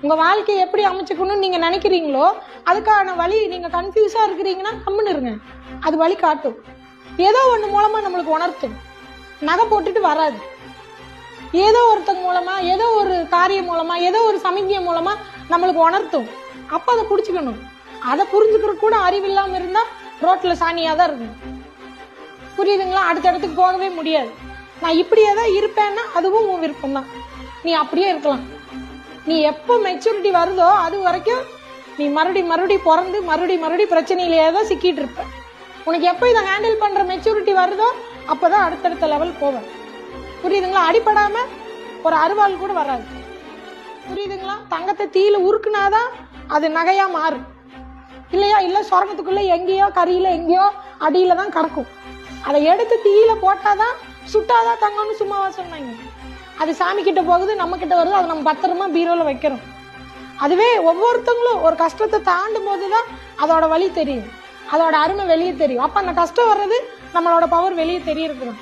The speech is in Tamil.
உங்கள் வாழ்க்கையை எப்படி அமைச்சுக்கணும்னு நீங்கள் நினைக்கிறீங்களோ அதுக்கான வழி நீங்கள் கன்ஃபியூஸாக இருக்கிறீங்கன்னா கம்முன்னு இருங்க. அது வழி காட்டும். ஏதோ ஒன்று மூலமாக நம்மளுக்கு உணர்த்தும். நகை போட்டுட்டு வராது. ஏதோ ஒருத்தங்க மூலமாக, ஏதோ ஒரு காரியம் மூலமாக, ஏதோ ஒரு சமிக்ஞை மூலமாக நம்மளுக்கு உணர்த்தும். அப்போ அதை பிடிச்சிக்கணும். அதை புரிஞ்சுக்கிற கூட அறிவில்லாமல் இருந்தால் ரோட்டில் சாணியாக தான் இருக்கும். புரியுதுங்களா? அடுத்த இடத்துக்கு போகவே முடியாது. நான் இப்படியே தான் இருப்பேன்னா அதுவும் உன் விருப்பம் தான். நீ அப்படியே இருக்கலாம். நீ எப்போ மெச்சூரிட்டி வருதோ அது வரைக்கும் நீ மறுபடியும் பிறந்து மறுபடியும் பிரச்சனையிலேயே தான் சிக்கிட்டு இருப்ப. உனக்கு எப்போ இதை ஹேண்டில் பண்ணுற மெச்சூரிட்டி வருதோ அப்போ தான் அடுத்தடுத்த லெவல் போவேன். புரியுதுங்களா? அடிப்படாமல் ஒரு அருவாள் கூட வராது. புரியுதுங்களா? தங்கத்தை தீயில உருக்குனாதான் அது நகையாக மாறும் இல்லையா? இல்லை சொர்ணத்துக்குள்ளே எங்கேயோ கரியில் எங்கேயோ அடியில் தான் கறக்கும். அதை எடுத்து தீயில போட்டாதான் சுட்டாதான் தங்கம்னு சும்மாவா சொன்னாங்க? அது சாமி கிட்ட போகுது, நம்ம கிட்ட வருது, அதை நம்ம பத்திரமா பீரோல வைக்கிறோம். அதுவே ஒவ்வொருத்தங்களும் ஒரு கஷ்டத்தை தாண்டும் போதுதான் அதோட வலி தெரியும், அதோட அருமை வெளியே தெரியும். அப்ப அந்த கஷ்டம் வர்றது நம்மளோட பவர் வெளியே தெரியும்.